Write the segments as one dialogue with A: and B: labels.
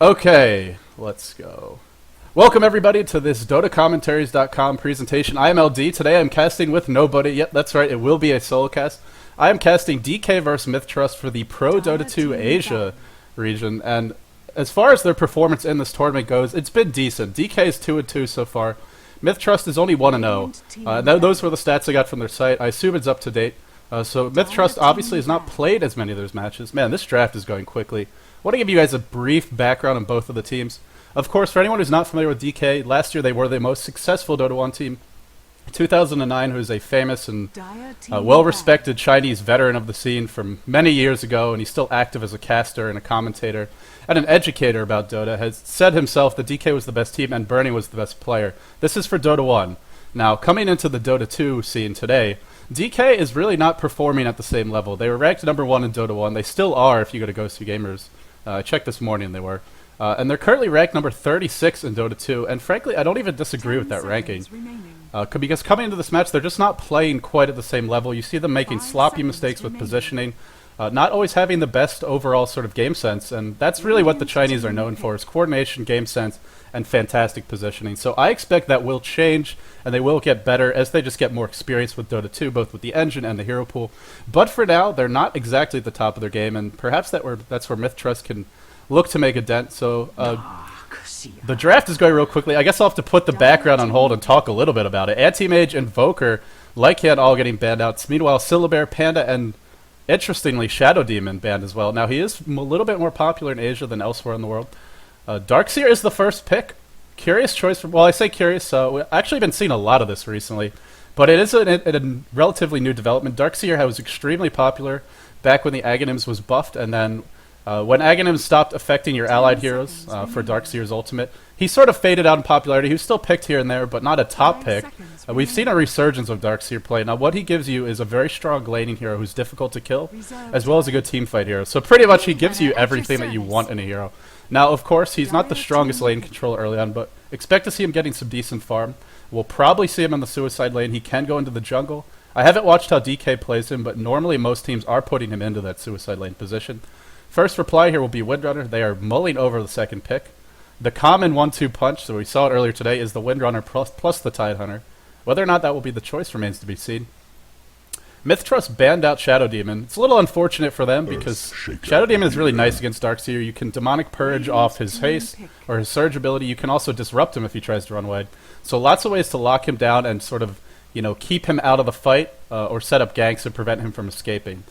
A: Okay, let's go. Welcome everybody to this dotacommentaries.com presentation. I am LD. Today I'm casting with nobody. Yep, that's right, it will be a solo cast. I am casting DK versus MiTH-Trust for the ProDota2 Asia region, and as far as their performance in this tournament goes, it's been decent. DK is 2-2 so far. MiTH-Trust is only 1-0. Those were the stats I got from their site. I assume it's up to date. So MiTH-Trust obviously has not played as many of those matches. Man, this draft is going quickly. I want to give you guys a brief background on both of the teams. Of course, for anyone who's not familiar with DK, last year they were the most successful Dota 1 team. 2009, who's a famous and well-respected Chinese veteran of the scene from many years ago, and he's still active as a caster and a commentator and an educator about Dota, has said himself that DK was the best team and Bernie was the best player. This is for Dota 1. Now, coming into the Dota 2 scene today, DK is really not performing at the same level. They were ranked #1 in Dota 1. They still are if you go to Go2 Gamers. I checked this morning, they were. And they're currently ranked number 36 in Dota 2, and frankly, I don't even disagree with that ranking. Because coming into this match, they're just not playing quite at the same level. You see them making sloppy mistakes with positioning, not always having the best overall sort of game sense, and that's really what the Chinese are known for, is coordination, game sense, and fantastic positioning. So I expect that will change, and they will get better as they just get more experience with Dota 2, both with the engine and the hero pool. But for now, they're not exactly at the top of their game, and perhaps that's where MiTH-Trust can look to make a dent. So the draft is going real quickly. I guess I'll have to put the background on hold and talk a little bit about it. Anti-Mage, Invoker, Lycan all getting banned out. Meanwhile, Syllabear, Panda, and interestingly, Shadow Demon banned as well. Now, he is a little bit more popular in Asia than elsewhere in the world. Darkseer is the first pick. Curious choice. Well, I say curious. We've actually been seeing a lot of this recently. But it is a relatively new development. Darkseer was extremely popular back when the Aghanims was buffed, and then when Aghanims stopped affecting your allied heroes for Darkseer's ultimate, he sort of faded out in popularity. He was still picked here and there, but not a top pick. We've seen a resurgence of Darkseer play. Now, what he gives you is a very strong laning hero who's difficult to kill, as well as a good teamfight hero. So pretty much he gives you everything that you want in a hero. Now, of course, he's not the strongest lane controller early on, but expect to see him getting some decent farm. We'll probably see him in the suicide lane. He can go into the jungle. I haven't watched how DK plays him, but normally most teams are putting him into that suicide lane position. First reply here will be Windrunner. They are mulling over the second pick. The common 1-2 punch, so we saw it earlier today, is the Windrunner plus the Tidehunter. Whether or not that will be the choice remains to be seen. MiTH-Trust banned out Shadow Demon. It's a little unfortunate for them because Shadow Demon is really nice against Darkseer. You can Demonic Purge off his haste or his surge ability. You can also disrupt him if he tries to run away. So lots of ways to lock him down and sort of, keep him out of the fight or set up ganks and prevent him from escaping.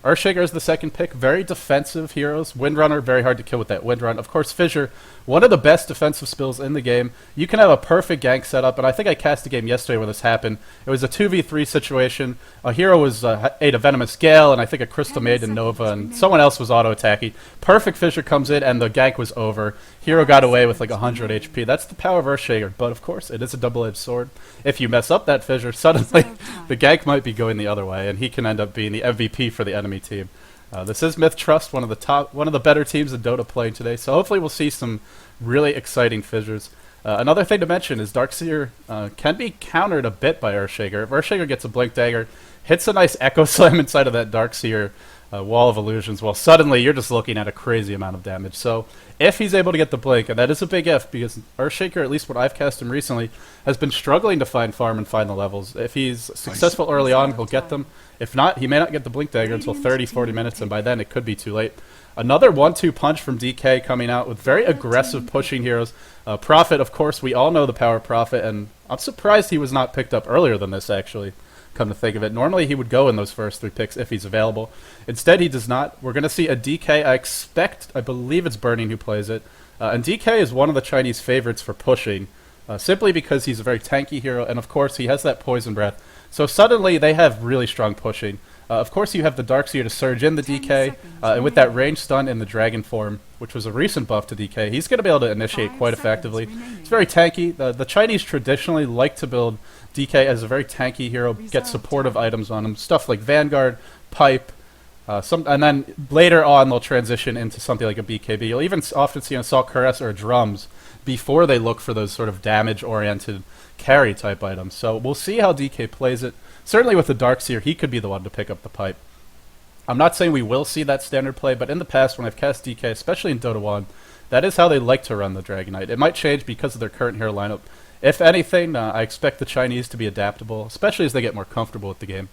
A: Earthshaker is the second pick. Very defensive heroes. Windrunner, very hard to kill with that Windrun. Of course, Fissure, one of the best defensive spells in the game. You can have a perfect gank setup, and I think I cast a game yesterday where this happened. It was a 2v3 situation. A hero was ate a Venomous Gale, and I think a Crystal Maiden Nova, and someone else was auto-attacking. Perfect Fissure comes in, and the gank was over. Hero got away with like 100 HP. That's the power of Earthshaker, but of course, it is a double-edged sword. If you mess up that Fissure, suddenly the gank might be going the other way, and he can end up being the MVP for the enemy team. This is MiTH-Trust, one of the better teams in Dota playing today. So hopefully we'll see some really exciting fissures. Another thing to mention is Darkseer can be countered a bit by Earthshaker. If Earthshaker gets a Blink Dagger, hits a nice Echo Slam inside of that Darkseer Wall of Illusions, well, suddenly you're just looking at a crazy amount of damage. So if he's able to get the Blink, and that is a big if, because Earthshaker, at least what I've cast him recently, has been struggling to find farm and find the levels. If he's successful early on, he'll get them. If not, he may not get the Blink Dagger until 30-40 minutes, and by then it could be too late. Another 1-2 punch from DK coming out with very aggressive pushing heroes. Prophet, of course, we all know the power of Prophet, and I'm surprised he was not picked up earlier than this, actually, come to think of it. Normally he would go in those first 3 picks if he's available. Instead, he does not. We're going to see a DK. I believe it's Burning who plays it. And DK is one of the Chinese favorites for pushing, simply because he's a very tanky hero, and of course he has that Poison Breath. So suddenly they have really strong pushing. Of course you have the Darkseer to surge in the DK, and with that range stun in the Dragon form, which was a recent buff to DK, he's going to be able to initiate quite effectively. It's very tanky. The Chinese traditionally like to build DK as a very tanky hero, get supportive items on him, stuff like Vanguard, Pipe, and then later on they'll transition into something like a BKB. You'll even often see an Assault Caress or Drums before they look for those sort of damage-oriented carry-type items. So we'll see how DK plays it. Certainly with the Darkseer, he could be the one to pick up the pipe. I'm not saying we will see that standard play, but in the past when I've cast DK, especially in Dota 1, That is how they like to run the Dragon Knight. It might change because of their current hero lineup. If anything, I expect the Chinese to be adaptable, especially as they get more comfortable with the game.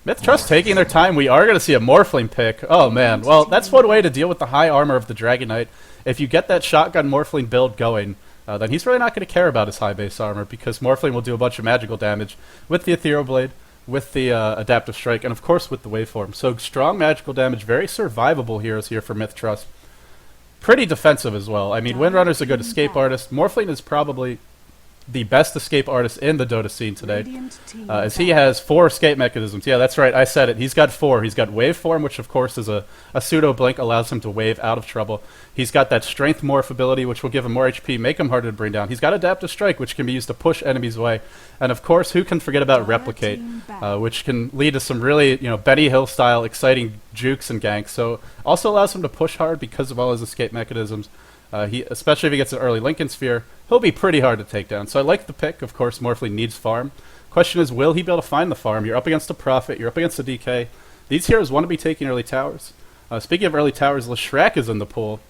A: MiTH-Trust taking their time. We are going to see a morphling pick. Oh man, well that's one way to deal with the high armor of the Dragon Knight. If you get that shotgun morphling build going, then he's really not going to care about his high base armor, because morphling will do a bunch of magical damage with the Ethereal Blade, with the adaptive strike, and of course with the waveform. So strong magical damage, very survivable heroes here for MiTH-Trust. Pretty defensive as well. I mean, Windrunner's a good escape artist. Morphling is probably the best escape artist in the Dota scene today, as he has 4 escape mechanisms. Yeah, that's right, I said it. He's got 4. He's got waveform, which of course is a pseudo blink, allows him to wave out of trouble. He's got that strength morph ability, which will give him more HP, make him harder to bring down. He's got adaptive strike, which can be used to push enemies away. And of course, who can forget about replicate, which can lead to some really, Benny Hill style exciting jukes and ganks. So also allows him to push hard because of all his escape mechanisms. Especially if he gets an early Lincoln Sphere, he'll be pretty hard to take down. So I like the pick. Of course, Morphling needs farm. Question is, will he be able to find the farm? You're up against a Prophet, you're up against a DK. These heroes want to be taking early towers. Speaking of early towers, Leshrac is in the pool.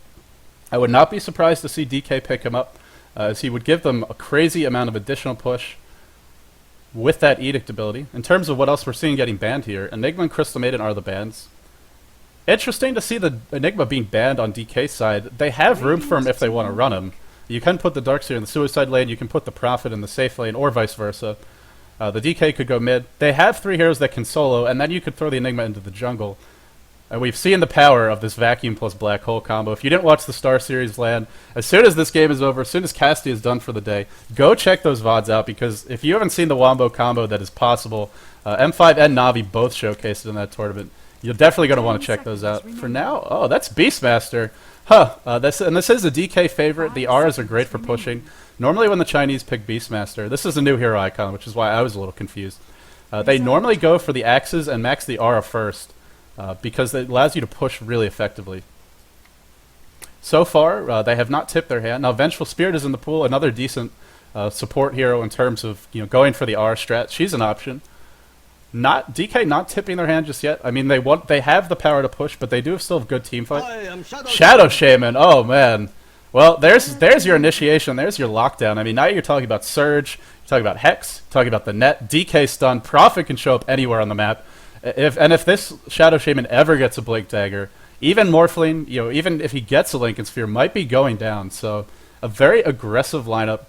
A: I would not be surprised to see DK pick him up, as he would give them a crazy amount of additional push with that Edict ability. In terms of what else we're seeing getting banned here, Enigma and Crystal Maiden are the bans. Interesting to see the Enigma being banned on DK's side. They have room for him if they want to run him. You can put the Darkseer in the suicide lane, you can put the Prophet in the safe lane, or vice versa. The DK could go mid. They have 3 heroes that can solo, and then you could throw the Enigma into the jungle. And we've seen the power of this Vacuum plus Black Hole combo. If you didn't watch the Star Series LAN, as soon as this game is over, as soon as Casti is done for the day, go check those VODs out, because if you haven't seen the Wombo combo that is possible, M5 and Navi both showcased it in that tournament. You're definitely going to want to check those out. For now, oh, that's Beastmaster. Huh, this is a DK favorite. The Rs are great for pushing. Normally when the Chinese pick Beastmaster, this is a new hero icon, which is why I was a little confused. They normally go for the axes and max the Aura first, because it allows you to push really effectively. So far, they have not tipped their hand. Now, Vengeful Spirit is in the pool, another decent support hero in terms of going for the Aura strat. She's an option. DK not tipping their hand just yet. I mean, they have the power to push, but they do still have good team fight. Shadow Shaman. Oh man. Well, there's your initiation. There's your lockdown. I mean, now you're talking about Surge. You're talking about Hex. You're talking about the net. DK stun. Prophet can show up anywhere on the map. If this Shadow Shaman ever gets a Blink Dagger, even Morphling, even if he gets a Lincoln Sphere, might be going down. So a very aggressive lineup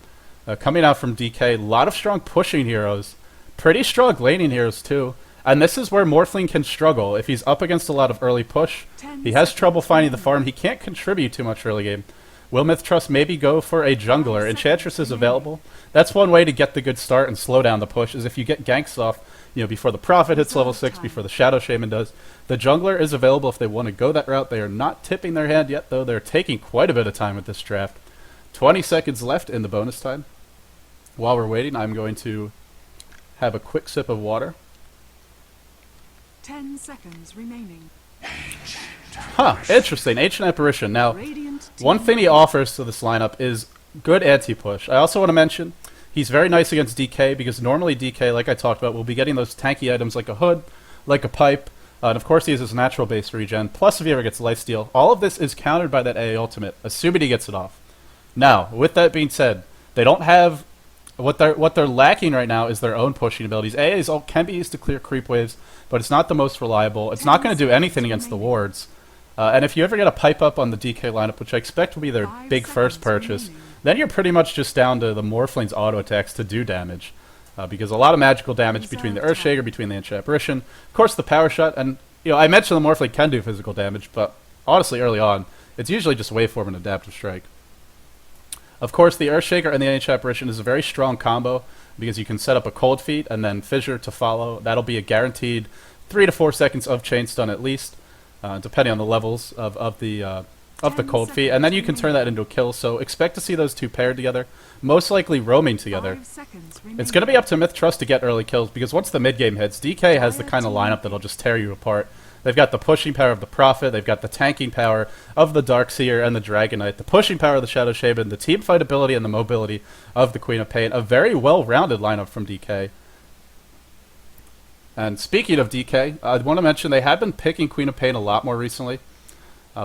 A: coming out from DK. A lot of strong pushing heroes. Pretty strong laning heroes too, and this is where Morphling can struggle. If he's up against a lot of early push, he has trouble finding the farm, he can't contribute too much early game. Will MiTH-Trust maybe go for a jungler? Enchantress is available. That's one way to get the good start and slow down the push, is if you get ganks off, before the Prophet hits level 6, before the Shadow Shaman does. The jungler is available if they want to go that route. They are not tipping their hand yet, though. They're taking quite a bit of time with this draft. 20 seconds left in the bonus time. While we're waiting, I'm going to have a quick sip of water.
B: 10 seconds remaining.
A: Huh, interesting. Ancient Apparition. Now, one thing he offers to this lineup is good anti-push. I also want to mention, he's very nice against DK, because normally DK, like I talked about, will be getting those tanky items like a hood, like a pipe, and of course he has his natural base regen, plus if he ever gets lifesteal. All of this is countered by that AA ultimate, assuming he gets it off. Now, with that being said, they don't have... What they're lacking right now is their own pushing abilities. AAs can be used to clear creep waves, but it's not the most reliable. It's not going to do anything against the wards. And if you ever get a pipe up on the DK lineup, which I expect will be their big first purchase, then you're pretty much just down to the Morphling's auto attacks to do damage. Because a lot of magical damage between the Earthshaker, between the Ancient Apparition, of course the Power Shot, and I mentioned the Morphling can do physical damage, but honestly early on, it's usually just waveform and adaptive strike. Of course, the Earthshaker and the Ancient Apparition is a very strong combo, because you can set up a Cold Feet and then Fissure to follow. That'll be a guaranteed 3 to 4 seconds of chain stun at least, depending on the levels of the Cold Feet, and then you can turn that into a kill. So expect to see those two paired together, most likely roaming together. It's going to be up to MiTH-Trust to get early kills, because once the mid game hits, DK has the kind of lineup that'll just tear you apart. They've got the pushing power of the Prophet, they've got the tanking power of the Darkseer and the Dragon Knight, the pushing power of the Shadow Shaman, the team fight ability and the mobility of the Queen of Pain. A very well-rounded lineup from DK. And speaking of DK, I want to mention they have been picking Queen of Pain a lot more recently.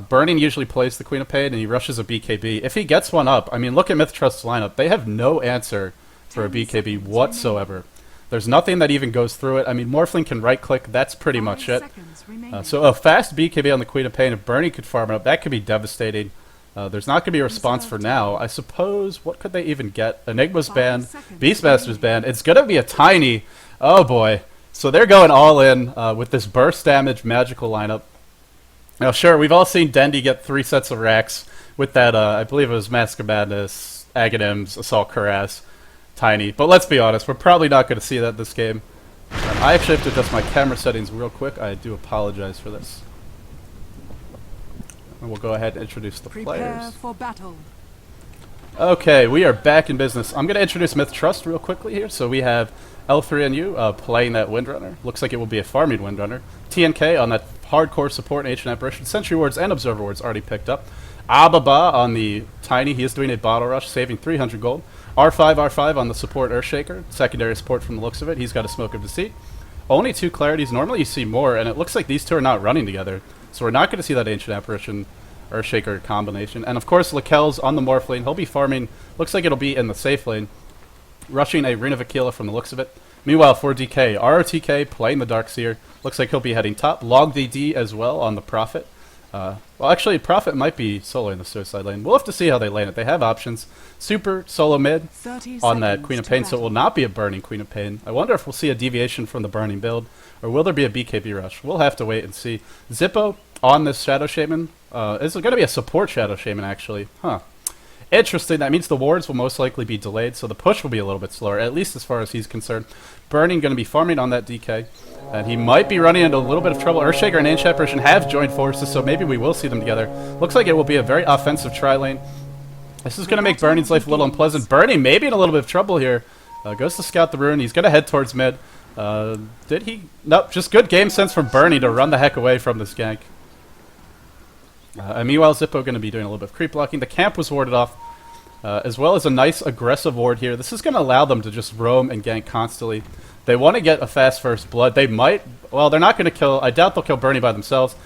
A: Burning usually plays the Queen of Pain, and he rushes a BKB. If he gets one up, I mean, look at MiTH-Trust's lineup. They have no answer for a BKB whatsoever. There's nothing that even goes through it. I mean, Morphling can right-click. That's pretty much it. So a fast BKB on the Queen of Pain, if Burning could farm it up, that could be devastating. There's not going to be a response for now. I suppose, what could they even get? Enigma's banned. Beastmaster's banned. It's going to be a tiny... Oh, boy. So they're going all in with this burst damage magical lineup. Now, sure, we've all seen Dendy get 3 sets of racks with that, I believe it was Mask of Madness, Aghanims, Assault Cuirass, Tiny. But let's be honest, we're probably not going to see that this game. I actually have to adjust my camera settings real quick. I do apologize for this. And we'll go ahead and introduce the players.
B: For battle.
A: Okay, we are back in business. I'm going to introduce MiTH-Trust real quickly here. So we have L3NU playing that Windrunner. Looks like it will be a farming Windrunner. TNK on that hardcore support and Ancient Apparition. Sentry Wards and Observer Wards already picked up. Ababa on the Tiny. He is doing a Bottle Rush, saving 300 gold. R5 on the support Earthshaker. Secondary support from the looks of it. He's got a Smoke of Deceit. Only 2 Clarities. Normally you see more, and it looks like these two are not running together. So we're not going to see that Ancient Apparition Earthshaker combination. And of course, Lakel's on the Morph lane. He'll be farming. Looks like it'll be in the safe lane. Rushing a Ring of Aquila from the looks of it. Meanwhile, for DK, ROTK playing the Dark Seer. Looks like he'll be heading top. LogDD as well on the Prophet. Well, actually, Prophet might be soloing the Suicide lane. We'll have to see how they lane it. They have options. Super solo mid on that Queen of Pain, so it will not be a burning Queen of Pain. I wonder if we'll see a deviation from the burning build, or will there be a BKB rush? We'll have to wait and see. Zippo on this Shadow Shaman. Is going to be a support Shadow Shaman, actually. Huh. Interesting. That means the wards will most likely be delayed, so the push will be a little bit slower, at least as far as he's concerned. Burning going to be farming on that DK, and he might be running into a little bit of trouble. Earthshaker and Ancient Apparition have joined forces, so maybe we will see them together. Looks like it will be a very offensive tri-lane. This is going to make Burning's life a little unpleasant. Burning maybe in a little bit of trouble here. Goes to scout the rune. He's going to head towards mid. Did he? Nope, just good game sense from Burning to run the heck away from this gank. And meanwhile, Zippo going to be doing a little bit of creep blocking. The camp was warded off, as well as a nice aggressive ward here. This is going to allow them to just roam and gank constantly. They want to get a fast first blood. They might... Well, they're not going to kill... I doubt they'll kill Bernie by themselves.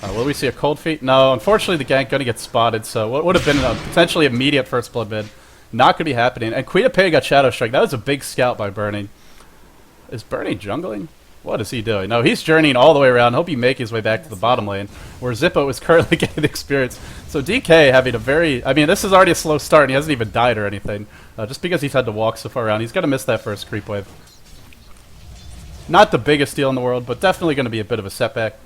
A: Will we see a Cold Feet? No, unfortunately the gank going to get spotted, so what would have been a potentially immediate first blood mid, not going to be happening. And Queen of Pain got Shadow Strike. That was a big scout by Burning. Is Burning jungling? What is he doing? No, he's journeying all the way around. Hope he make his way back to the bottom lane, where Zippo is currently getting experience. So DK having a very... I mean, this is already a slow start, and he hasn't even died or anything. Just because he's had to walk so far around. He's going to miss that first creep wave. Not the biggest deal in the world, but definitely going to be a bit of a setback.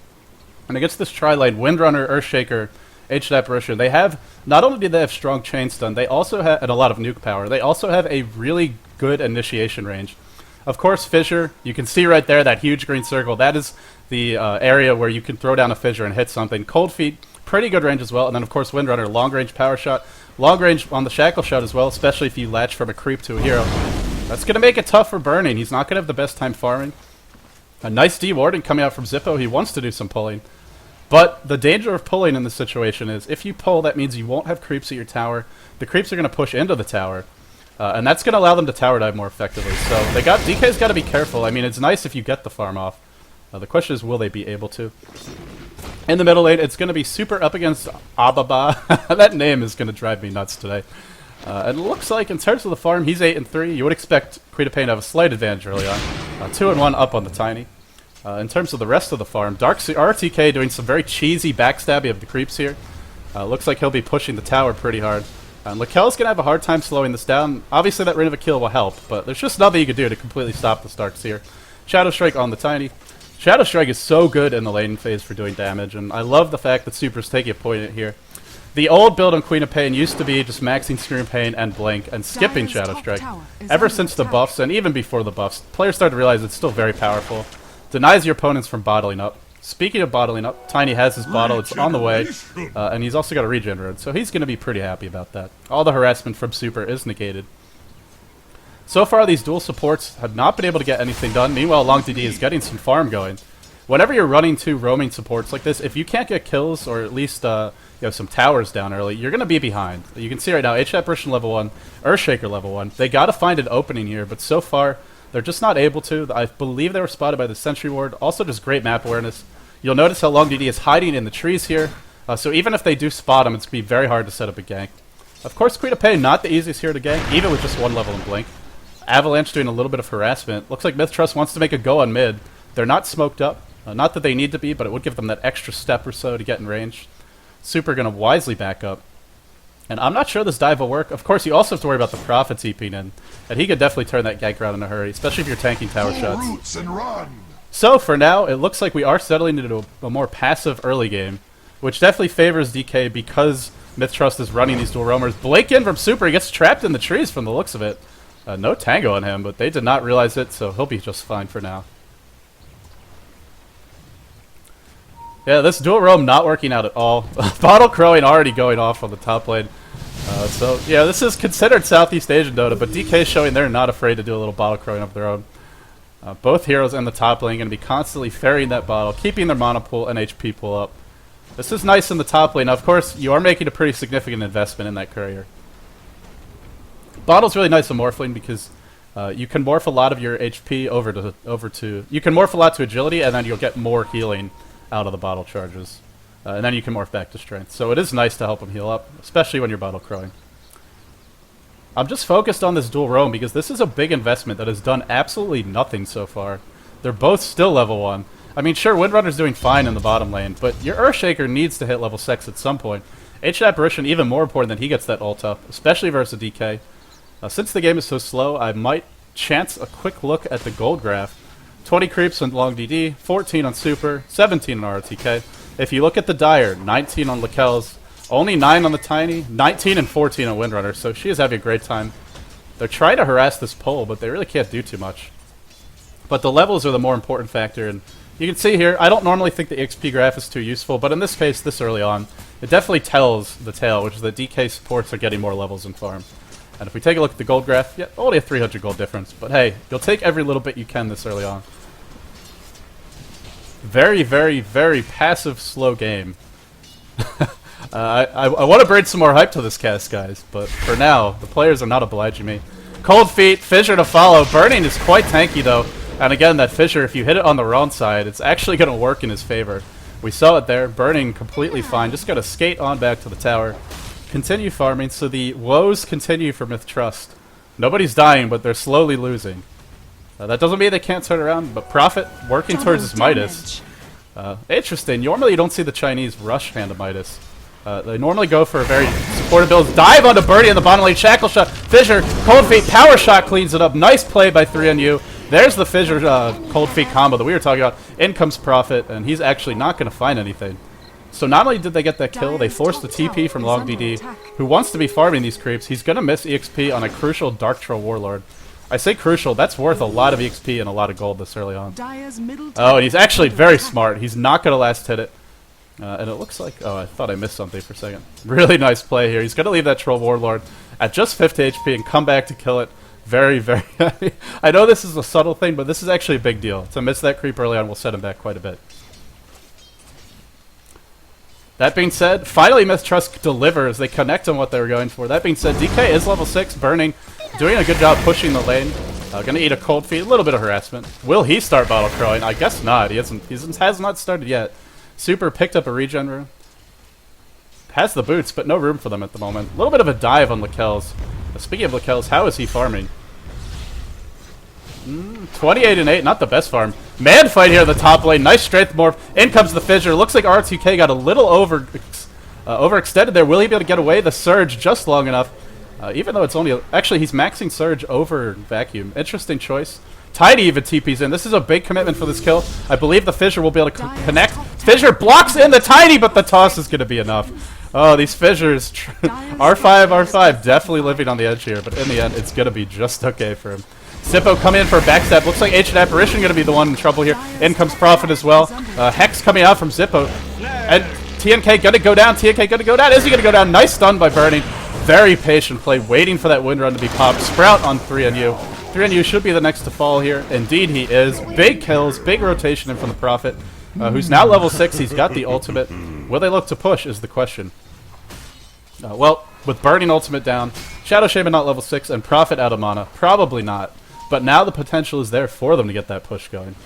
A: And against this tri-lane, Windrunner, Earthshaker, Ancient Apparition, they have... Not only do they have strong chain stun, they also have... And a lot of nuke power. They also have a really good initiation range. Of course, Fissure, you can see right there, that huge green circle. That is the area where you can throw down a Fissure and hit something. Cold Feet, pretty good range as well. And then, of course, Windrunner, long-range power shot. Long range on the Shackle Shot as well, especially if you latch from a creep to a hero. That's going to make it tough for Burning. He's not going to have the best time farming. A nice dewarding coming out from Zippo. He wants to do some pulling. But the danger of pulling in this situation is, if you pull, that means you won't have creeps at your tower. The creeps are going to push into the tower. And that's going to allow them to tower dive more effectively. So DK's got to be careful. I mean, it's nice if you get the farm off. The question is, will they be able to? In the middle lane, it's going to be super up against Ababa. That name is going to drive me nuts today. And it looks like, in terms of the farm, he's 8-3. You would expect Queen of Pain to have a slight advantage early on. 2-1 up on the Tiny. In terms of the rest of the farm, RTK doing some very cheesy backstabbing of the creeps here. Looks like he'll be pushing the tower pretty hard. And Lakel's going to have a hard time slowing this down. Obviously, that Ring of Aquila will help, but there's just nothing you can do to completely stop the Dark Seer. Shadow Strike on the Tiny. Shadow Strike is so good in the lane phase for doing damage, and I love the fact that Super's taking a point in here. The old build on Queen of Pain used to be just maxing Scream Pain and Blink and skipping Shadow Strike. Ever since the buffs, and even before the buffs, players started to realize it's still very powerful. Denies your opponents from bottling up. Speaking of bottling up, Tiny has his bottle, it's on the way, and he's also got a regen rune, so he's going to be pretty happy about that. All the harassment from Super is negated. So far, these dual supports have not been able to get anything done. Meanwhile, LongDD is getting some farm going. Whenever you're running two roaming supports like this, if you can't get kills, or at least some towers down early, you're going to be behind. You can see right now, Ancient Apparition level 1, Earthshaker level 1. They got to find an opening here, but so far, they're just not able to. I believe they were spotted by the Sentry Ward. Also, just great map awareness. You'll notice how LongDD is hiding in the trees here. So even if they do spot him, it's going to be very hard to set up a gank. Of course, Queen of Pain, not the easiest here to gank, even with just one level in Blink. Avalanche doing a little bit of harassment. Looks like MiTH-Trust wants to make a go on mid. They're not smoked up. Not that they need to be, but it would give them that extra step or so to get in range. Super going to wisely back up. And I'm not sure this dive will work. Of course, you also have to worry about the Prophet TPing in. And he could definitely turn that gank around in a hurry, especially if you're tanking tower shots. So for now, it looks like we are settling into a more passive early game, which definitely favors DK because MiTH-Trust is running these dual roamers. Blake in from Super. He gets trapped in the trees from the looks of it. No tango on him, but they did not realize it, so he'll be just fine for now. Yeah, this dual roam not working out at all. Bottle crowing already going off on the top lane. So, yeah, this is considered Southeast Asian Dota, but DK showing they're not afraid to do a little bottle crowing of their own. Both heroes in the top lane going to be constantly ferrying that bottle, keeping their mana pool and HP pool up. This is nice in the top lane. Now, of course, you are making a pretty significant investment in that courier. Bottle's really nice in morphling because you can morph a lot of your HP over to you can morph a lot to agility, and then you'll get more healing out of the bottle charges. And then you can morph back to strength. So it is nice to help him heal up, especially when you're bottle crowing. I'm just focused on this dual roam because this is a big investment that has done absolutely nothing so far. They're both still level 1. I mean, sure, Windrunner's doing fine in the bottom lane, but your Earthshaker needs to hit level 6 at some point. Apparition even more important than he gets that ult up, especially versus DK. Since the game is so slow, I might chance a quick look at the gold graph. 20 creeps on long DD, 14 on Super, 17 on RTK. If you look at the Dire, 19 on Lakel's, only 9 on the Tiny, 19 and 14 on Windrunner, so she is having a great time. They're trying to harass this pole, but they really can't do too much. But the levels are the more important factor, and you can see here, I don't normally think the XP graph is too useful, but in this case, this early on, it definitely tells the tale, which is that DK supports are getting more levels in farm. And if we take a look at the gold graph, yeah, only a 300 gold difference, but hey, you'll take every little bit you can this early on. Very, very, very passive, slow game. I want to bring some more hype to this cast, guys, but for now, the players are not obliging me. Cold Feet, Fissure to follow. Burning is quite tanky, though. And again, that Fissure, if you hit it on the wrong side, it's actually going to work in his favor. We saw it there. Burning completely fine. Just got to skate on back to the tower. Continue farming, so the woes continue for MiTH-Trust. Nobody's dying, but they're slowly losing. That doesn't mean they can't turn around, but Prophet working towards his MiTH. Interesting. Normally you don't see the Chinese rush hand of MiTH. They normally go for a very supportive build. Dive onto Birdie in the bottom lane. Shackle shot. Fissure. Cold Feet. Power shot cleans it up. Nice play by 3NU. There's the Fissure Cold Feet combo that we were talking about. In comes Prophet, and he's actually not going to find anything. So not only did they get that kill, they forced the TP from Long DD, who wants to be farming these creeps. He's going to miss EXP on a crucial Dark Troll Warlord. I say crucial, that's worth a lot of EXP and a lot of gold this early on. Oh, and he's actually very smart. He's not going to last hit it. And it looks like... Oh, I thought I missed something for a second. Really nice play here. He's going to leave that Troll Warlord at just 50 HP and come back to kill it. Very, very... I know this is a subtle thing, but this is actually a big deal. To miss that creep early on will set him back quite a bit. That being said, finally MiTH-Trust delivers. They connect on what they were going for. That being said, DK is level 6, Burning, doing a good job pushing the lane. Gonna eat a cold feet, a little bit of harassment. Will he start bottle crowing? I guess not. He has not started yet. Super picked up a regen rune. Has the boots, but no room for them at the moment. A little bit of a dive on Lakel's. Speaking of Lakel's, how is he farming? 28 and 8, not the best farm. Man fight here in the top lane. Nice strength morph. In comes the Fissure. Looks like R2K got a little overextended there. Will he be able to get away? The Surge just long enough. Even though it's only... Actually, he's maxing Surge over Vacuum. Interesting choice. Tiny even TP's in. This is a big commitment for this kill. I believe the Fissure will be able to connect. Fissure blocks in the Tiny, but the toss is going to be enough. Oh, these Fissures. R5, R5. Definitely living on the edge here, but in the end, it's going to be just okay for him. Zippo coming in for a backstab. Looks like Ancient Apparition going to be the one in trouble here. In comes Prophet as well. Hex coming out from Zippo. And TNK going to go down. TNK going to go down. Is he going to go down? Nice stun by Burning. Very patient play, waiting for that wind run to be popped. Sprout on 3NU. 3NU should be the next to fall here. Indeed he is. Big kills, big rotation in from the Prophet, who's now level 6. He's got the ultimate. Will they look to push is the question. Well, with Burning ultimate down, Shadow Shaman not level 6, and Prophet out of mana. Probably not. But now the potential is there for them to get that push going.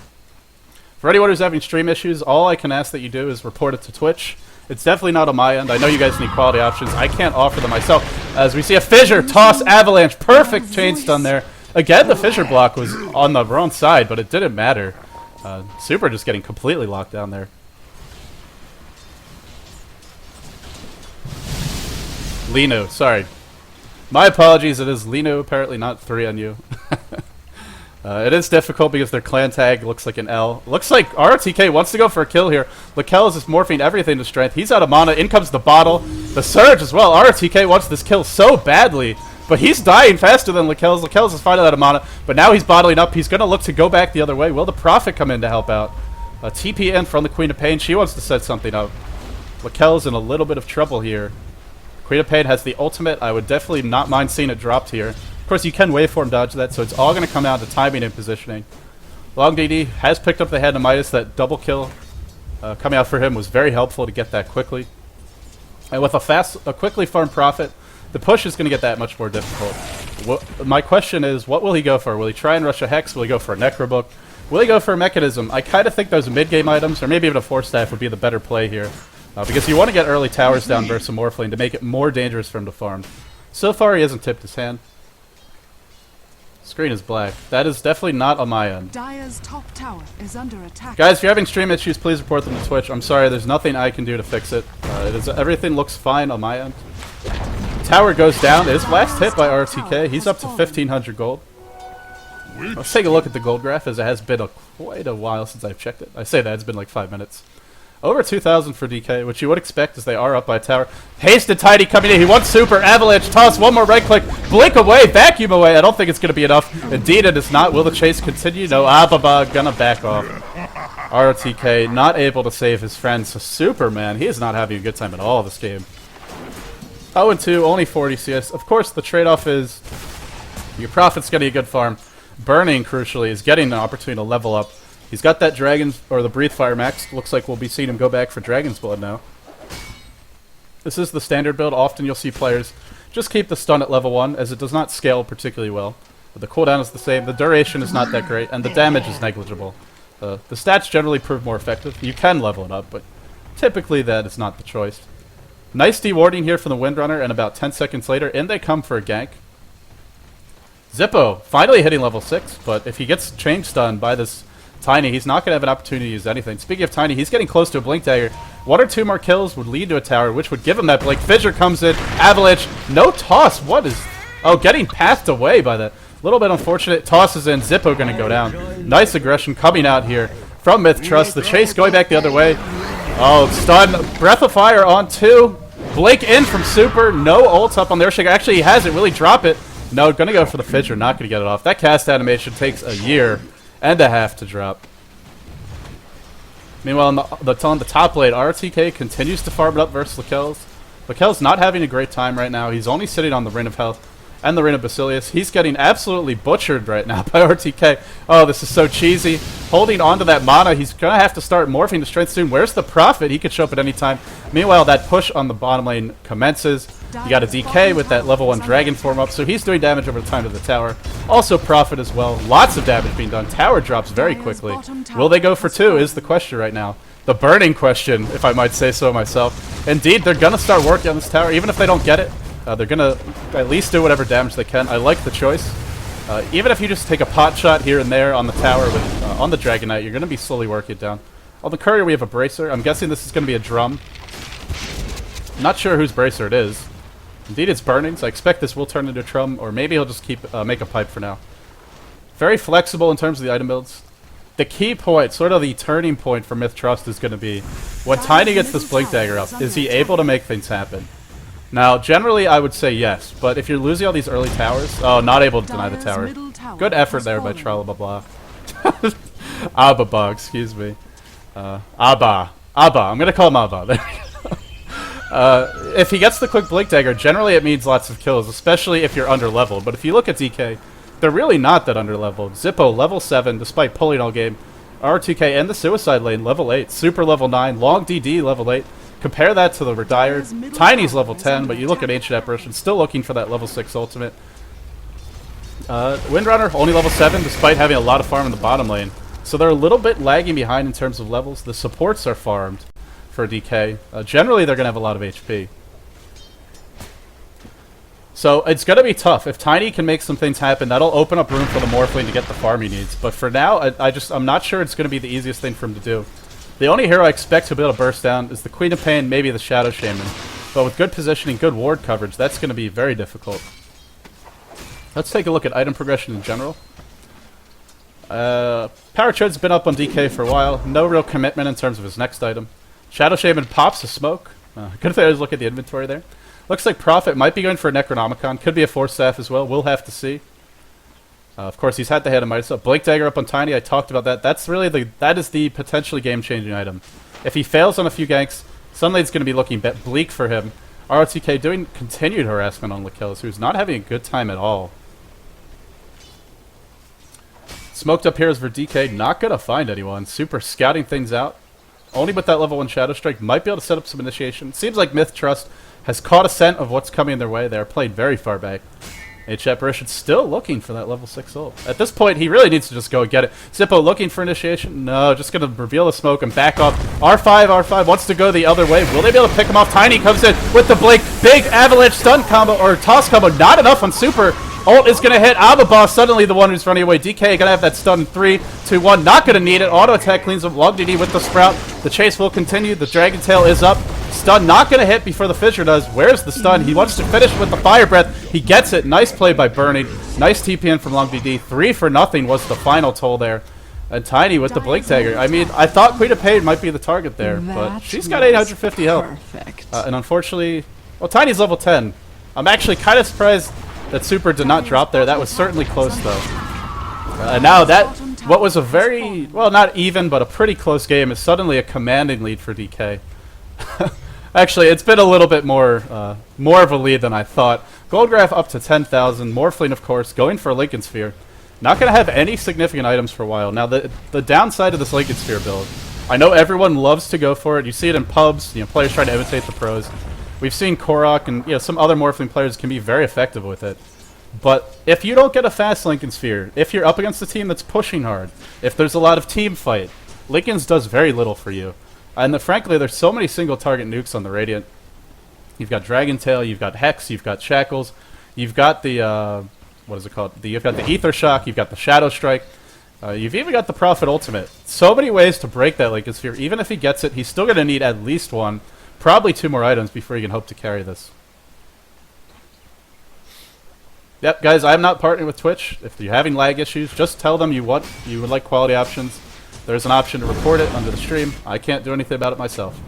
A: For anyone who's having stream issues, all I can ask that you do is report it to Twitch. It's definitely not on my end. I know you guys need quality options. I can't offer them myself. As we see a fissure, toss, avalanche, perfect chain stun there. Again, the fissure block was on the wrong side, but it didn't matter. Super just getting completely locked down there. Lino, sorry. My apologies, it is Lino, apparently not 3 on you. It is difficult because their clan tag looks like an L. Looks like RTK wants to go for a kill here. Lakel is just morphing everything to strength. He's out of mana. In comes the bottle. The surge as well. RTK wants this kill so badly, but he's dying faster than Lakel's. Lakel's is finally out of mana, but now he's bottling up. He's going to look to go back the other way. Will the Prophet come in to help out? A TP in from the Queen of Pain. She wants to set something up. Lakel's in a little bit of trouble here. Queen of Pain has the ultimate. I would definitely not mind seeing it dropped here. Of course, you can waveform dodge that, so it's all going to come down to timing and positioning. Long DD has picked up the hand of MiTH. That double kill coming out for him was very helpful to get that quickly. And with a quickly farmed Prophet, the push is going to get that much more difficult. My question is, what will he go for? Will he try and rush a Hex? Will he go for a Necrobook? Will he go for a Mechanism? I kind of think those mid-game items, or maybe even a Force Staff, would be the better play here. Because you want to get early towers down versus a Morphling to make it more dangerous for him to farm. So far, he hasn't tipped his hand. Screen is black. That is definitely not on my end.
B: Dire's top tower is under attack.
A: Guys, if you're having stream issues, please report them to Twitch. I'm sorry, there's nothing I can do to fix it. Everything looks fine on my end. Tower goes down. It is last hit by RTK. He's up to 1,500 gold. Let's take a look at the gold graph, as it has been quite a while since I've checked it. I say that, it's been like 5 minutes. Over 2,000 for DK, which you would expect as they are up by a tower. Hasted Tidy coming in. He wants super. Avalanche toss. One more right click. Blink away. Vacuum away. I don't think it's going to be enough. Indeed, it is not. Will the chase continue? No. Ababa gonna back off. RTK not able to save his friend. So Superman, he is not having a good time at all this game. 0-2, only 40 CS. Of course, the trade-off is your Prophet's getting a good farm. Burning, crucially, is getting an opportunity to level up. He's got that Dragon's, or the Breathe Fire max. Looks like we'll be seeing him go back for Dragon's Blood now. This is the standard build. Often you'll see players just keep the stun at level 1, as it does not scale particularly well. But the cooldown is the same, the duration is not that great, and the damage is negligible. The stats generally prove more effective. You can level it up, but typically that is not the choice. Nice dewarding here from the Windrunner, and about 10 seconds later, in they come for a gank. Zippo finally hitting level 6, but if he gets chain stunned by this Tiny, he's not going to have an opportunity to use anything. Speaking of Tiny, he's getting close to a Blink Dagger. 1 or 2 more kills would lead to a tower, which would give him that Blink. Fissure comes in. Avalanche. No toss. What is... Oh, getting passed away by that. Little bit unfortunate. Tosses in. Zippo going to go down. Nice aggression coming out here from MiTH-Trust. The chase going back the other way. Oh, stun. Breath of Fire on 2. Blink in from Super. No ult up on the Earthshaker. Actually, he has it. Really drop it. No, going to go for the Fissure. Not going to get it off. That cast animation takes a year and a half to drop. Meanwhile, on the top lane, RTK continues to farm it up versus Lakel's. Lakel's not having a great time right now. He's only sitting on the Ring of Health and the Ring of Basilius. He's getting absolutely butchered right now by RTK. Oh, this is so cheesy. Holding on to that mana, he's going to have to start morphing to strength soon. Where's the Prophet? He could show up at any time. Meanwhile, that push on the bottom lane commences. You got a DK with that level 1 Dragon form up, so he's doing damage over the time to the tower. Also Prophet as well. Lots of damage being done. Tower drops very quickly. Will they go for 2 is the question right now. The burning question, if I might say so myself. Indeed, they're going to start working on this tower. Even if they don't get it, they're going to at least do whatever damage they can. I like the choice. Even if you just take a pot shot here and there on the tower with on the Dragon Knight, you're going to be slowly working it down. On the Courier, we have a Bracer. I'm guessing this is going to be a drum. Not sure whose Bracer it is. Indeed, it's burning, so I expect this will turn into a Trum, or maybe he'll just make a pipe for now. Very flexible in terms of the item builds. The key point, sort of the turning point for MiTH-Trust is going to be when Tiny gets this Blink Dagger up, is he able to make things happen? Now, generally, I would say yes, but if you're losing all these early towers... Oh, not able to deny the tower. Good effort there by Tralababla. Ababa, excuse me. Abba. I'm going to call him Abba. There we go. If he gets the quick Blink Dagger, generally it means lots of kills, especially if you're under-leveled. But if you look at DK, they're really not that under-leveled. Zippo, level 7, despite pulling all game. R2K and the Suicide Lane, level 8. Super level 9. Long DD, level 8. Compare that to the Retired. Tiny's level 10, but you look at Ancient Apparition, still looking for that level 6 ultimate. Windrunner, only level 7, despite having a lot of farm in the bottom lane. So they're a little bit lagging behind in terms of levels. The supports are farmed. for DK. Generally, they're going to have a lot of HP. So it's going to be tough. If Tiny can make some things happen, that'll open up room for the Morphling to get the farm he needs. But for now, I'm not sure it's going to be the easiest thing for him to do. The only hero I expect to be able to burst down is the Queen of Pain, maybe the Shadow Shaman. But with good positioning, good ward coverage, that's going to be very difficult. Let's take a look at item progression in general. Power Tread's been up on DK for a while. No real commitment in terms of his next item. Shadow Shaman pops a smoke. Good thing I was looking at the inventory there. Looks like Prophet might be going for a Necronomicon. Could be a Force Staff as well. We'll have to see. Of course, he's had the head of Midas up. Blink Dagger up on Tiny. I talked about that. That is the potentially game-changing item. If he fails on a few ganks, suddenly it's going to be looking bleak for him. ROTK doing continued harassment on Lakillis, who's not having a good time at all. Smoked up here is for DK. Not going to find anyone. Super scouting things out. Only with that level 1 Shadow Strike. Might be able to set up some initiation. Seems like MiTH-Trust has caught a scent of what's coming their way. They're played very far back. Apparition still looking for that level 6 ult. At this point, he really needs to just go and get it. Zippo looking for initiation. No, just going to reveal the smoke and back off. R5 wants to go the other way. Will they be able to pick him off? Tiny comes in with the blink. Big avalanche stun combo, or toss combo. Not enough on Super. Ult is going to hit Ababoss, suddenly the one who's running away. DK going to have that stun in 3, 2, 1. Not going to need it. Auto attack cleans up LDD with the Sprout. The chase will continue. The Dragon Tail is up. Stun not going to hit before the Fissure does. Where's the stun? He wants to finish with the Fire Breath. He gets it. Nice play by Burning. Nice TPN from LongDD. 3 for nothing was the final toll there. And Tiny with the Blink Dagger. I mean, I thought Queen of Pain might be the target there, but she's got 850 health.
B: Perfect.
A: And unfortunately, well, Tiny's level 10. I'm actually kind of surprised that Super did not drop there. That was certainly close, though. And now that, what was a very, well, not even, but a pretty close game is suddenly a commanding lead for DK. Actually, it's been a little bit more of a lead than I thought. Goldgraph up to 10,000. Morphling, of course, going for a Lincoln Sphere. Not going to have any significant items for a while. Now, the downside of this Lincoln Sphere build, I know everyone loves to go for it. You see it in pubs, players trying to imitate the pros. We've seen Korok and some other Morphling players can be very effective with it. But if you don't get a fast Lincoln Sphere, if you're up against a team that's pushing hard, if there's a lot of team fight, Lincoln's does very little for you. And frankly, there's so many single target nukes on the Radiant. You've got Dragon Tail, you've got Hex, you've got Shackles, you've got the, what is it called? You've got the Ether Shock, you've got the Shadow Strike, you've even got the Prophet Ultimate. So many ways to break that Lincoln Sphere. Even if he gets it, he's still going to need at least 1, probably 2 more items before he can hope to carry this. Yep, guys, I'm not partnering with Twitch. If you're having lag issues, just tell them you would like quality options. There's an option to report it under the stream. I can't do anything about it myself.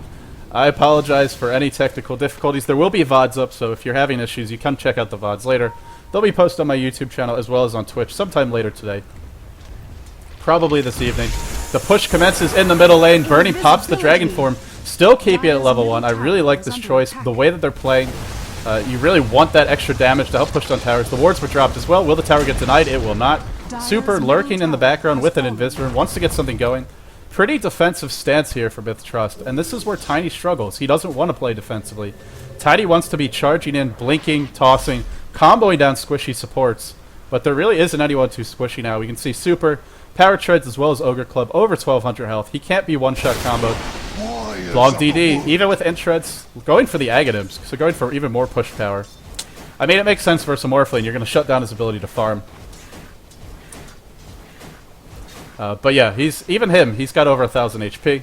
A: I apologize for any technical difficulties. There will be VODs up, so if you're having issues, you can check out the VODs later. They'll be posted on my YouTube channel as well as on Twitch sometime later today. Probably this evening. The push commences in the middle lane. Burning pops the Dragon Form. Still keeping it at level 1. I really like this choice. The way that they're playing, you really want that extra damage to help push down towers. The wards were dropped as well. Will the tower get denied? It will not. Super lurking in the background with an Invisor. Wants to get something going. Pretty defensive stance here for MiTH-Trust. And this is where Tiny struggles. He doesn't want to play defensively. Tiny wants to be charging in, blinking, tossing, comboing down squishy supports. But there really isn't anyone too squishy now. We can see Super, Power Treads as well as Ogre Club over 1200 health. He can't be one-shot comboed. Long DD, even with Intreads, going for the Aghanim's, so going for even more push power. I mean, it makes sense versus a Morphling. You're going to shut down his ability to farm. But yeah, he's got over 1,000 HP.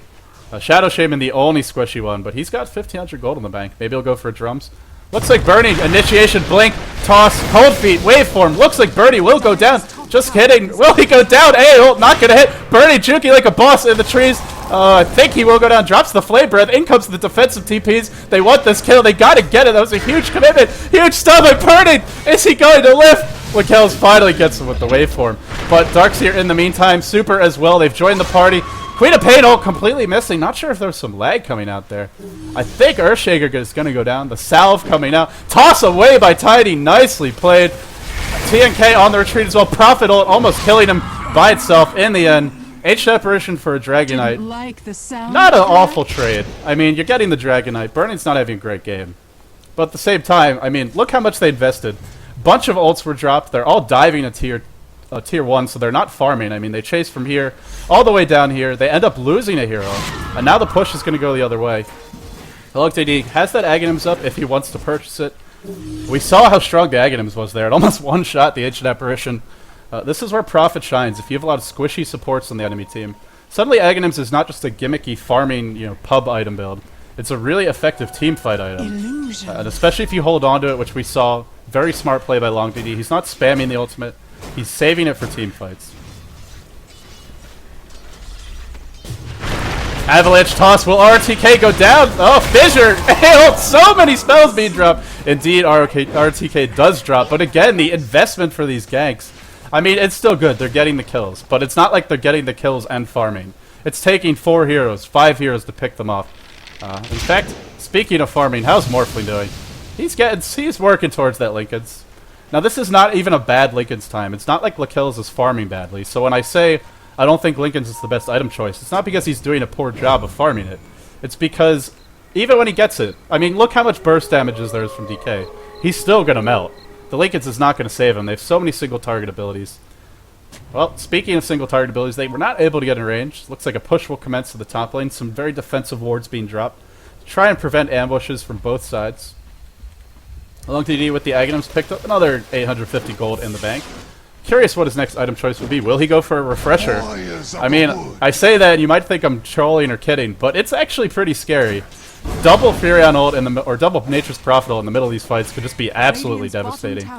A: Shadow Shaman, the only squishy one, but he's got 1,500 gold in the bank. Maybe he'll go for drums. Looks like Burning, initiation, blink, toss, cold feet, waveform. Looks like Birdie will go down. Just kidding. Will he go down? Ult not going to hit. Birdie juking like a boss in the trees. I think he will go down. Drops the Flame Breath. In comes the defensive TPs. They want this kill. They got to get it. That was a huge commitment. Huge stun by Burning. Is he going to lift? Lakels finally gets him with the waveform. But Darkseer in the meantime. Super as well. They've joined the party. Queen of Pain ult completely missing. Not sure if there's some lag coming out there. I think Earthshaker is going to go down. The salve coming out. Toss away by Tiny. Nicely played. TNK on the retreat as well. Prophet ult almost killing him by itself in the end. Apparition for a Dragonite. Not an awful trade. I mean, you're getting the Dragonite. Burning's not having a great game. But at the same time, I mean, look how much they invested. Bunch of ults were dropped. They're all diving a tier tier 1, so they're not farming. I mean, they chase from here all the way down here. They end up losing a hero, and now the push is going to go the other way. LDD has that Aghanims up if he wants to purchase it. We saw how strong the Aghanims was there. It almost one-shot the Ancient Apparition. This is where Prophet shines. If you have a lot of squishy supports on the enemy team, suddenly Aghanims is not just a gimmicky farming, pub item build. It's a really effective team fight item. And especially if you hold on to it, which we saw. Very smart play by LongDD. He's not spamming the ultimate. He's saving it for team fights. Avalanche toss. Will RTK go down? Oh, fissure! So many spells being dropped. Indeed, RTK does drop. But again, the investment for these ganks. I mean, it's still good. They're getting the kills. But it's not like they're getting the kills and farming. It's taking 4 heroes, 5 heroes to pick them off. In fact, speaking of farming, how's Morphling doing? He's working towards that Linken's. Now, this is not even a bad Linken's time. It's not like Lakills is farming badly. So when I say I don't think Linken's is the best item choice, it's not because he's doing a poor job of farming it. It's because even when he gets it, I mean, look how much burst damages there is from DK. He's still going to melt. The Linken's is not going to save him. They have so many single target abilities. Well, speaking of single target abilities, they were not able to get in range. Looks like a push will commence to the top lane. Some very defensive wards being dropped to try and prevent ambushes from both sides. LongDD with the Aghanims picked up another 850 gold in the bank. Curious what his next item choice would be. Will he go for a refresher? I mean, I say that and you might think I'm trolling or kidding, but it's actually pretty scary. Double Furion ult or double Nature's Prophet ult in the middle of these fights could just be absolutely devastating.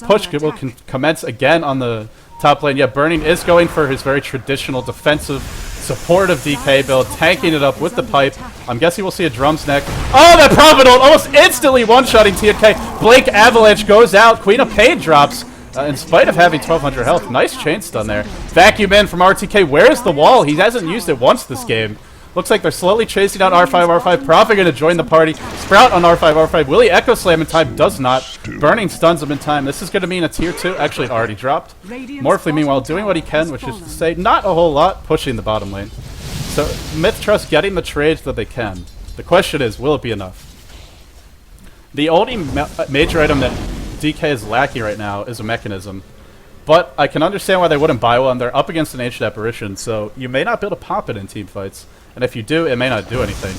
A: Push will commence again on the top lane. Yeah, Burning is going for his very traditional defensive, supportive DK build, tanking it up with the pipe. I'm guessing we'll see a Drum's Neck. Oh, that Prophet ult almost instantly one-shotting TK. Blink Avalanche goes out. Queen of Pain drops. In spite of having 1200 health. Nice chain stun there. Vacuum in from RTK. Where's the wall? He hasn't used it once this game. Looks like they're slowly chasing down R5. Prophet going to join the party. Sprout on R5. Will he Echo Slam in time? Does not. Burning stuns him in time. This is going to mean a tier 2. Actually, it already dropped. Morphling, meanwhile, doing what he can, which is to say, not a whole lot, pushing the bottom lane. So, MiTH-Trust getting the trades that they can. The question is, will it be enough? The only major item that DK is lacking right now is a mechanism. But I can understand why they wouldn't buy one. They're up against an Ancient Apparition, so you may not be able to pop it in team fights. And if you do, it may not do anything.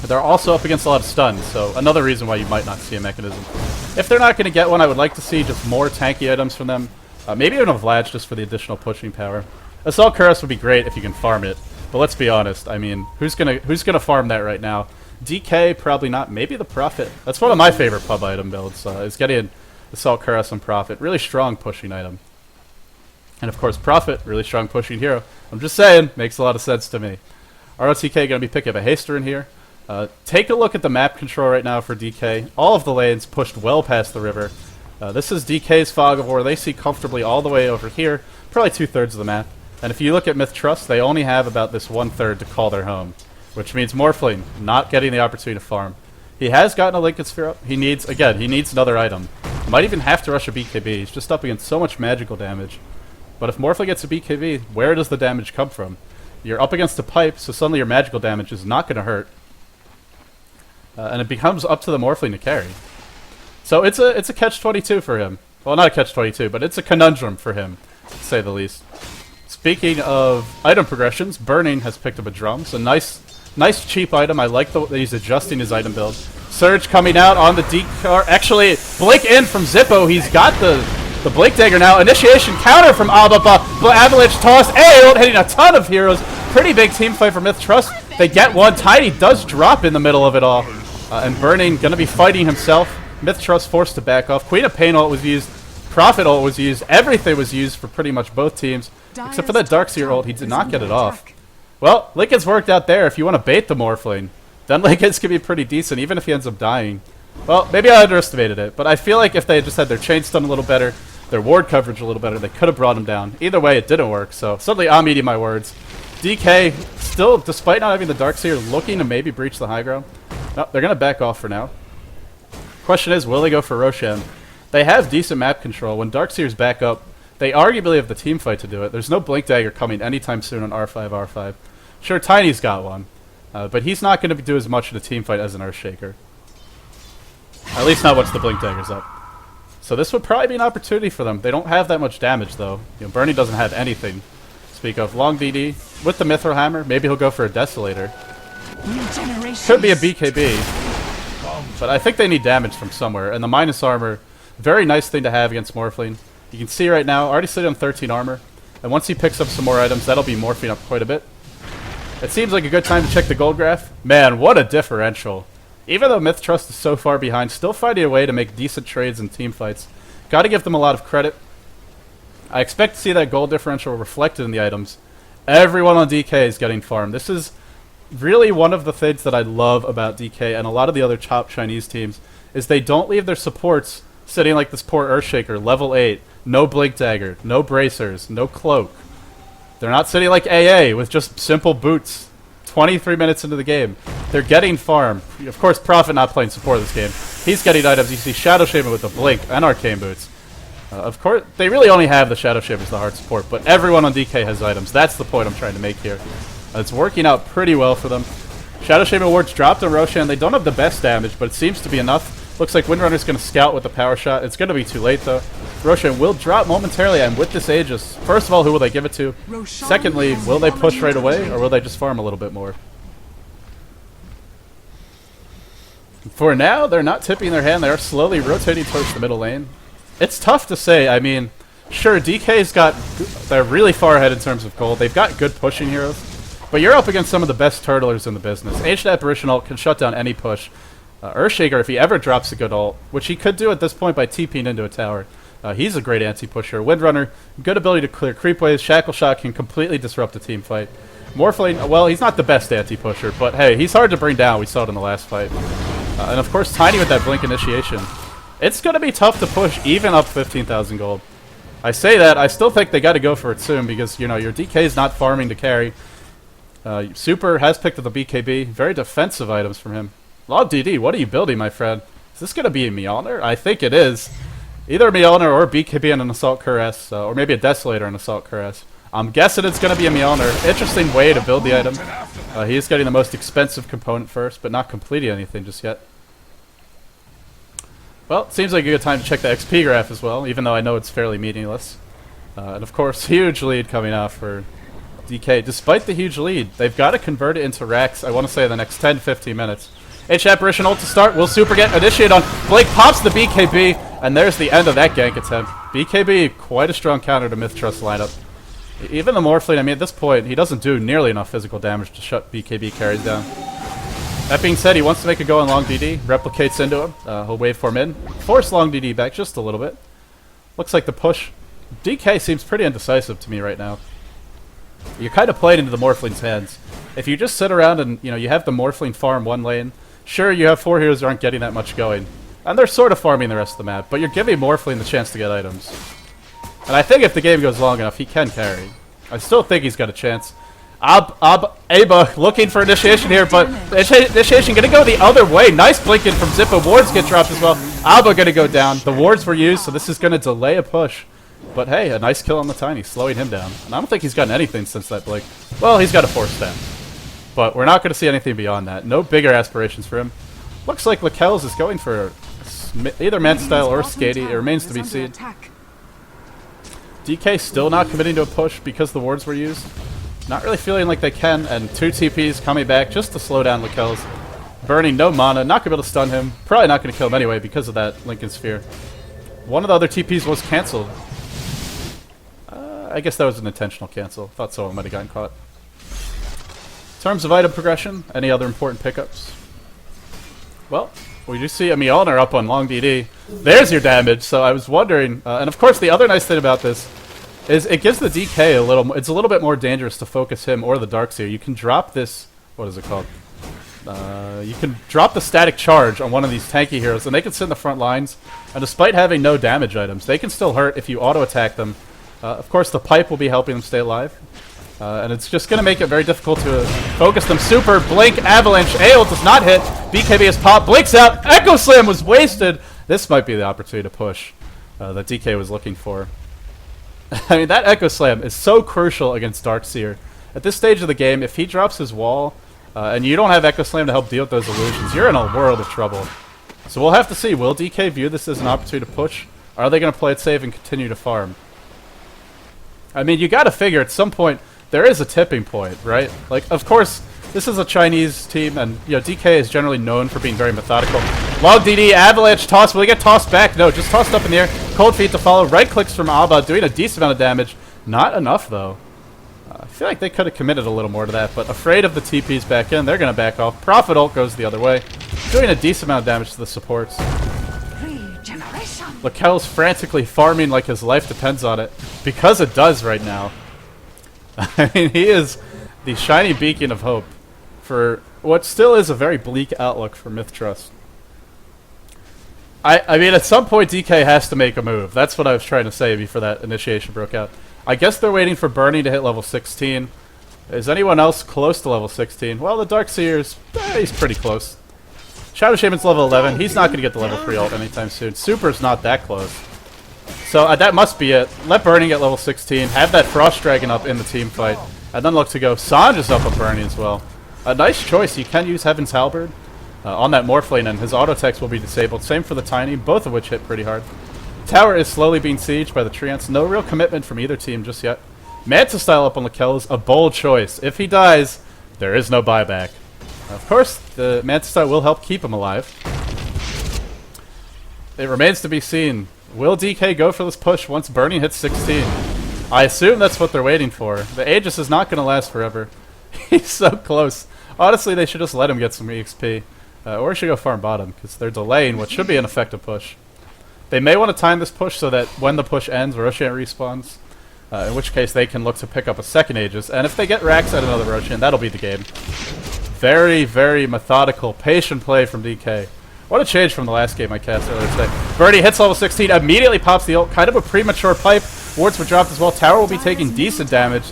A: They're also up against a lot of stuns, so another reason why you might not see a mechanism. If they're not going to get one, I would like to see just more tanky items from them. Maybe even a Vlad just for the additional pushing power. Assault Cuirass would be great if you can farm it. But let's be honest, I mean, who's gonna farm that right now? DK, probably not. Maybe the Prophet. That's one of my favorite pub item builds, is getting an Assault Cuirass and Prophet. Really strong pushing item. And of course, Prophet, really strong pushing hero. I'm just saying, makes a lot of sense to me. ROTK going to be picking up a Haster in here. Take a look at the map control right now for DK. All of the lanes pushed well past the river. This is DK's Fog of War. They see comfortably all the way over here, probably 2/3 of the map. And if you look at MiTH-Trust, they only have about this 1/3 to call their home, which means Morphling not getting the opportunity to farm. He has gotten a Linken's Sphere up. He needs another item. Might even have to rush a BKB. He's just up against so much magical damage. But if Morphling gets a BKB, where does the damage come from? You're up against a pipe, so suddenly your magical damage is not going to hurt. And it becomes up to the Morphling to carry. So it's a catch-22 for him. Well, not a catch-22, but it's a conundrum for him, to say the least. Speaking of item progressions, Burning has picked up a drum. So nice cheap item. I like that he's adjusting his item build. Surge coming out on the decar. Actually, Blink in from Zippo. He's got the Blink Dagger now. Initiation counter from Ababa. Avalanche toss. Aeol hitting a ton of heroes. Pretty big team fight for MiTH-Trust. They get one. Tiny does drop in the middle of it all. And Burning going to be fighting himself. MiTH-Trust forced to back off. Queen of Pain ult was used. Prophet ult was used. Everything was used for pretty much both teams. Except for that Darkseer ult, he did not get it off. Well, Linken's worked out there. If you want to bait the Morphling, then Linken's can be pretty decent, even if he ends up dying. Well, maybe I underestimated it, but I feel like if they had just had their chain stun a little better, their ward coverage a little better, they could have brought him down. Either way, it didn't work, so suddenly I'm eating my words. DK, still, despite not having the Darkseer, looking to maybe breach the high ground. No, they're going to back off for now. Question is, will they go for Roshan? They have decent map control. When Darkseer's back up, they arguably have the team fight to do it. There's no Blink Dagger coming anytime soon on R5. Sure, Tiny's got one, but he's not going to do as much in a team fight as an Earthshaker. At least not once the Blink Dagger's up. So this would probably be an opportunity for them. They don't have that much damage, though. You know, Bernie doesn't have anything to speak of. Long DD with the Mithril Hammer. Maybe he'll go for a Desolator. Could be a BKB. But I think they need damage from somewhere. And the minus armor, very nice thing to have against Morphling. You can see right now, already sitting on 13 armor. And once he picks up some more items, that'll be morphing up quite a bit. It seems like a good time to check the gold graph. Man, what a differential. Even though MiTH-Trust is so far behind, still finding a way to make decent trades and team fights. Gotta give them a lot of credit. I expect to see that gold differential reflected in the items. Everyone on DK is getting farmed. This is really one of the things that I love about DK and a lot of the other top Chinese teams, is they don't leave their supports sitting like this poor Earthshaker, level 8, no Blink Dagger, no Bracers, no Cloak. They're not sitting like AA with just simple boots 23 minutes into the game. They're getting farm. Of course, Prophet not playing support this game. He's getting items. You see Shadow Shaman with the Blink and Arcane Boots. Of course, they really only have the Shadow Shaman as the hard support, but everyone on DK has items. That's the point I'm trying to make here. It's working out pretty well for them. Shadow Shaman wards dropped on Roshan. They don't have the best damage, but it seems to be enough. Looks like Windrunner's going to scout with the power shot. It's going to be too late, though. Roshan will drop momentarily, and with this Aegis, first of all, who will they give it to? Secondly, will they push right away, or will they just farm a little bit more? For now, they're not tipping their hand. They are slowly rotating towards the middle lane. It's tough to say. I mean, sure, DK's got... They're really far ahead in terms of gold. They've got good pushing heroes. But you're up against some of the best turtlers in the business. Ancient Apparition ult can shut down any push. Earthshaker, if he ever drops a good ult, which he could do at this point by TPing into a tower, he's a great anti-pusher. Windrunner, good ability to clear creep waves. Shackle Shot can completely disrupt a team fight. Morphling, well, he's not the best anti-pusher, but hey, he's hard to bring down. We saw it in the last fight. And of course, Tiny with that Blink initiation. It's going to be tough to push, even up 15,000 gold. I say that, I still think they got to go for it soon, because, you know, your DK is not farming to carry. Super has picked up the BKB. Very defensive items from him. Log DD, what are you building, my friend? Is this going to be a Mjolnir? I think it is. Either a Mjolnir or BKB and an Assault Cuirass, or maybe a Desolator and Assault Cuirass. I'm guessing it's going to be a Mjolnir. Interesting way to build the item. He's getting the most expensive component first, but not completing anything just yet. Well, it seems like a good time to check the XP graph as well, even though I know it's fairly meaningless. And of course, huge lead coming out for DK. Despite the huge lead, they've got to convert it into racks, I want to say, in the next 10-15 minutes. H Apparition ult to start. Will Super get initiated on? Blake pops the BKB, and there's the end of that gank attempt. BKB, quite a strong counter to MiTH-Trust lineup. Even the Morphling, I mean, at this point, he doesn't do nearly enough physical damage to shut BKB carries down. That being said, he wants to make a go on Long DD. Replicates into him. He'll waveform in. Force Long DD back just a little bit. Looks like the push. DK seems pretty indecisive to me right now. You're kind of playing into the Morphling's hands. If you just sit around and, you know, you have the Morphling farm one lane, sure, you have 4 heroes that aren't getting that much going. And they're sort of farming the rest of the map, but you're giving Morphling the chance to get items. And I think if the game goes long enough, he can carry. I still think he's got a chance. Aba looking for initiation here, but initiation going to go the other way. Nice blinking from Zippo. Wards get dropped as well. Aba going to go down. The wards were used, so this is going to delay a push. But hey, a nice kill on the Tiny, slowing him down. And I don't think he's gotten anything since that blink. Well, he's got a 4-stat. But we're not going to see anything beyond that. No bigger aspirations for him. Looks like Lakells is going for either Man-Style or Skady. It remains to be seen. DK still not committing to a push because the wards were used. Not really feeling like they can, and 2 TPs coming back just to slow down Lakells. Burning, no mana, not going to be able to stun him. Probably not going to kill him anyway because of that Lincoln Sphere. One of the other TPs was cancelled. I guess that was an intentional cancel. Thought someone might have gotten caught. In terms of item progression, any other important pickups? Well, we do see a Mjolnir up on Long DD. There's your damage, so I was wondering, and of course the other nice thing about this is it gives the DK a little, it's a little bit more dangerous to focus him or the Darkseer. You can drop this, what is it called? You can drop the static charge on one of these tanky heroes, and they can sit in the front lines, and despite having no damage items, they can still hurt if you auto-attack them. Of course, the pipe will be helping them stay alive. And it's just going to make it very difficult to focus them. Super, Blink, Avalanche, Aeol does not hit. BKB is popped, Blinks out, Echo Slam was wasted. This might be the opportunity to push that DK was looking for. I mean, that Echo Slam is so crucial against Darkseer. At this stage of the game, if he drops his wall, and you don't have Echo Slam to help deal with those illusions, you're in a world of trouble. So we'll have to see, will DK view this as an opportunity to push? Are they going to play it safe and continue to farm? I mean, you got to figure at some point there is a tipping point, right? Like, of course, this is a Chinese team, and you know DK is generally known for being very methodical. Log DD, avalanche, toss. Will he get tossed back? No, just tossed up in the air. Cold feet to follow. Right clicks from Abba, doing a decent amount of damage. Not enough, though. I feel like they could have committed a little more to that, but afraid of the TPs back in, they're going to back off. Prophet ult goes the other way, doing a decent amount of damage to the supports. Lakel's frantically farming like his life depends on it, because it does right now. I mean, he is the shiny beacon of hope for what still is a very bleak outlook for MiTH-Trust. I mean, at some point, DK has to make a move. That's what I was trying to say before that initiation broke out. I guess they're waiting for Burning to hit level 16. Is anyone else close to level 16? Well, the Dark Seer's, he's pretty close. Shadow Shaman's level 11. He's not going to get the level 3 ult anytime soon. Super's not that close. So that must be it. Let Burning get level 16. Have that Frost Dragon up in the team fight. And then look to go. Sanj is up on Burning as well. A nice choice. You can use Heaven's Halberd on that Morphling, and his auto attacks will be disabled. Same for the Tiny, both of which hit pretty hard. Tower is slowly being sieged by the Treants. No real commitment from either team just yet. Manta style up on Lakel is a bold choice. If he dies, there is no buyback. Of course, the Manta style will help keep him alive. It remains to be seen. Will DK go for this push once Burning hits 16? I assume that's what they're waiting for. The Aegis is not going to last forever. He's so close. Honestly, they should just let him get some EXP. Or should go farm bottom, because they're delaying what should be an effective push. They may want to time this push so that when the push ends, Roshan respawns. In which case, they can look to pick up a second Aegis. And if they get racks at another Roshan, that'll be the game. Very, very methodical, patient play from DK. What a change from the last game I cast earlier today. Birdie hits level 16, immediately pops the ult. Kind of a premature pipe. Wards were dropped as well. Tower will be taking decent damage.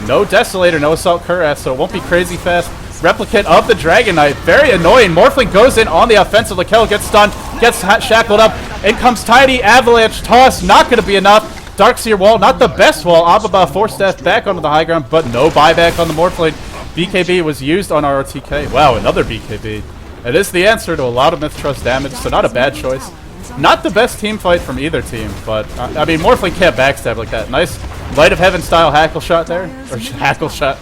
A: No Desolator, no Assault Cuirass, so it won't be crazy fast. Replicant of the Dragon Knight. Very annoying. Morphling goes in on the offensive. Lakel gets stunned, gets shackled up. In comes Tiny. Avalanche toss. Not going to be enough. Darkseer wall. Not the best wall. Ababa forced death back onto the high ground, but no buyback on the Morphling. BKB was used on ROTK. Wow, another BKB. It is the answer to a lot of MiTH-Trust damage, so not a bad choice. Not the best team fight from either team, but I mean, Morphling can't backstab like that. Nice Light of Heaven style hackle shot there. Or hackle shot.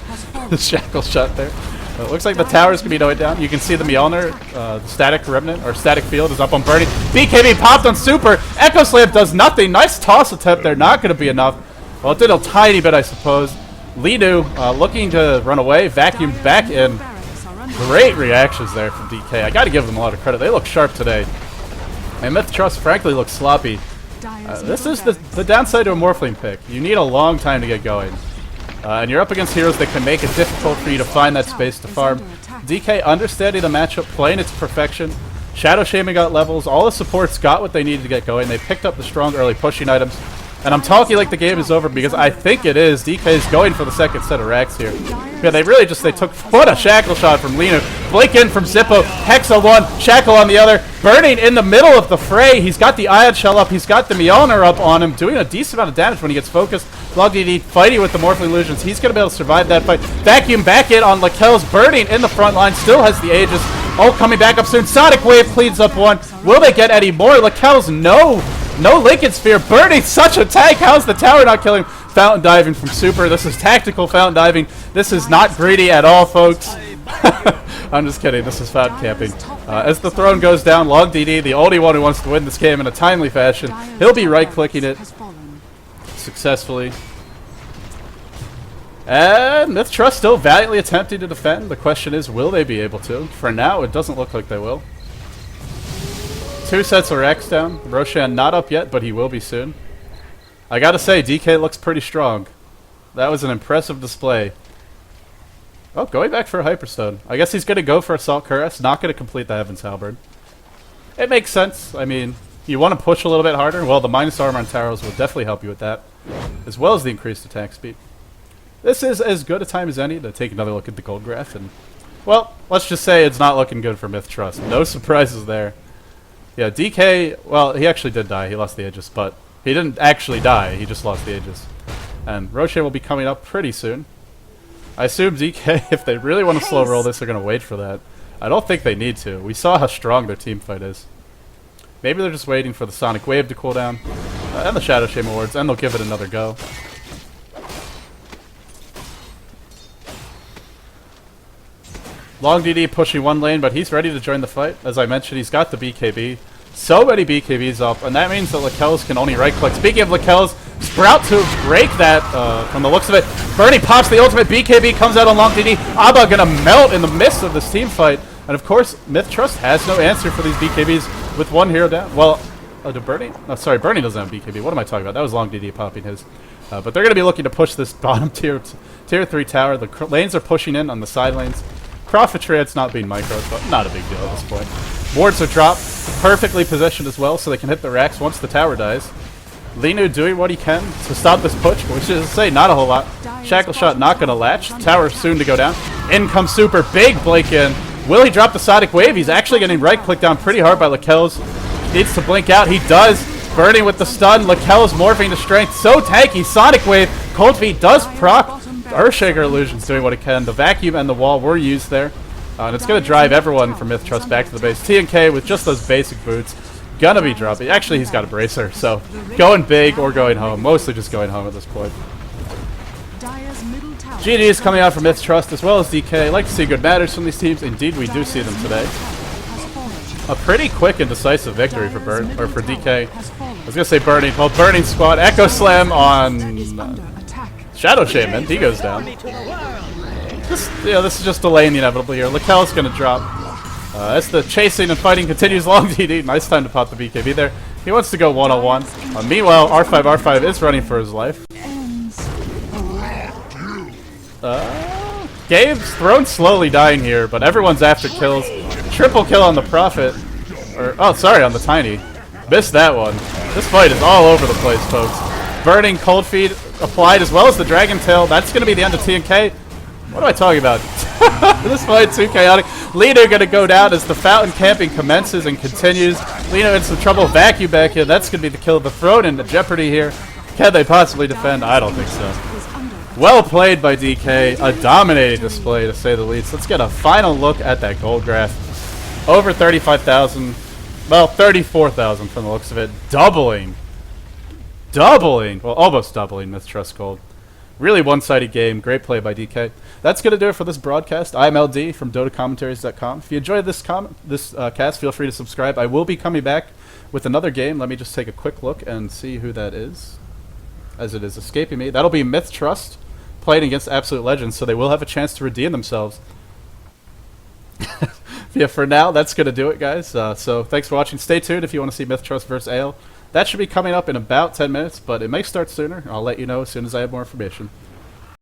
A: Shackle shot there. It looks like the tower's going to be going down. You can see the Mjolnir, the Static Remnant, or Static Field is up on Birdie. BKB popped on Super. Echo Slam does nothing. Nice toss attempt there. Not going to be enough. Well, it did a tiny bit, I suppose. Lidu looking to run away. Vacuum back in. Great reactions there from DK. I got to give them a lot of credit. They look sharp today. And MiTH-Trust, frankly, looks sloppy. This is the downside to a Morphling pick. You need a long time to get going. And you're up against heroes that can make it difficult for you to find that space to farm. DK understanding the matchup, playing it to perfection. Shadow Shaman got levels. All the supports got what they needed to get going. They picked up the strong early pushing items. And I'm talking like the game is over because I think it is. DK is going for the second set of racks here. Yeah, they really just, what a shackle shot from Linu. Blink in from Zippo. Hexa one, shackle on the other. Burning in the middle of the fray. He's got the Ion Shell up. He's got the Mjolnir up on him, doing a decent amount of damage when he gets focused. Log DD fighting with the Morphling Illusions. He's going to be able to survive that fight. Vacuum back in on Lakel's. Burning in the front line. Still has the Aegis. Oh, coming back up soon. Sonic Wave cleans up one. Will they get any more? Lakel's no Lincoln Sphere. Burning such a tank. How's the tower not killing him? Fountain diving from Super. This is tactical fountain diving. This is not greedy at all, folks. I'm just kidding. This is fountain camping. As the throne goes down, Log DD, the only one who wants to win this game in a timely fashion, he'll be right-clicking it successfully. And MiTH-Trust still valiantly attempting to defend. The question is, will they be able to? For now, it doesn't look like they will. 2 sets of racks down. Roshan not up yet, but he will be soon. I gotta say, DK looks pretty strong. That was an impressive display. Oh, going back for a Hyperstone. I guess he's gonna go for Assault Cuirass, not gonna complete the Heaven's Halberd. It makes sense. I mean, you want to push a little bit harder? Well, the minus armor on Taros will definitely help you with that, as well as the increased attack speed. This is as good a time as any to take another look at the gold graph, and, well, let's just say it's not looking good for MiTH-Trust. No surprises there. Yeah, DK, well, he actually did die. He lost the Aegis, but he didn't actually die. He just lost the Aegis. And Roshan will be coming up pretty soon. I assume DK, if they really want to slow roll this, they're going to wait for that. I don't think they need to. We saw how strong their team fight is. Maybe they're just waiting for the Sonic Wave to cool down. And the Shadow Shaman wards, and they'll give it another go. Long DD pushing one lane, but he's ready to join the fight. As I mentioned, he's got the BKB. So many BKBs up, and that means that Lakelz can only right-click. Speaking of Lakelz, Sprout to break that from the looks of it. Bernie pops the ultimate, BKB comes out on Long DD. Abba gonna melt in the midst of this team fight. And of course, MiTH-Trust has no answer for these BKBs with one hero down. Well, did Bernie? No, sorry, Bernie doesn't have BKB. What am I talking about? That was Long DD popping his. But they're going to be looking to push this bottom tier 3 tower. The lanes are pushing in on the side lanes. Profit Trade's not being micros, but not a big deal at this point. Wards are dropped, perfectly positioned as well, so they can hit the racks once the tower dies. Linu doing what he can to stop this push, which is to say, not a whole lot. Shackle Shot not going to latch. Tower soon to go down. In comes Super, big Blink in. Will he drop the Sonic Wave? He's actually getting right-clicked down pretty hard by Lakelz. Needs to blink out. He does. Burning with the stun. Lakelz morphing to strength. So tanky. Sonic Wave. Cold Feet does proc. Earthshaker Illusion's doing what it can. The vacuum and the wall were used there. And it's going to drive everyone from MiTH-Trust back to the base. TNK with just those basic boots. Gonna be dropping. Actually, he's got a bracer. So going big or going home. Mostly just going home at this point. GG is coming out from MiTH-Trust as well as DK. Like to see good matters from these teams. Indeed, we do see them today. A pretty quick and decisive victory for DK. I was gonna say Burning. Well, Burning Squad. Echo Slam on Shadow Shaman. He goes down. This is just delaying the inevitable here. Lakel's gonna drop. As the chasing and fighting continues, Long DD. Nice time to pop the BKB there. He wants to go one-on-one. Meanwhile, R5 is running for his life. Gabe's Throne slowly dying here, but everyone's after kills. Triple kill on the Prophet. Oh, sorry, on the Tiny. Missed that one. This fight is all over the place, folks. Burning Cold Feed applied as well as the Dragon Tail. That's going to be the end of TNK. What am I talking about? This fight's too chaotic. Lino going to go down as the Fountain camping commences and continues. Lino in some trouble. Vacuum back here. That's going to be the kill of the Throne into jeopardy here. Can they possibly defend? I don't think so. Well played by DK. A dominating display, to say the least. Let's get a final look at that gold graph. Over 35,000. Well, 34,000 from the looks of it. Doubling. Well, almost doubling MiTH-Trust gold. Really one-sided game. Great play by DK. That's going to do it for this broadcast. I'm LD from dotacommentaries.com. If you enjoyed this cast, feel free to subscribe. I will be coming back with another game. Let me just take a quick look and see who that is, as it is escaping me. That'll be MiTH-Trust playing against Absolute Legends, so they will have a chance to redeem themselves. Yeah, for now, that's going to do it, guys. So thanks for watching. Stay tuned if you want to see MiTH-Trust versus Ale. That should be coming up in about 10 minutes, but it may start sooner. I'll let you know as soon as I have more information.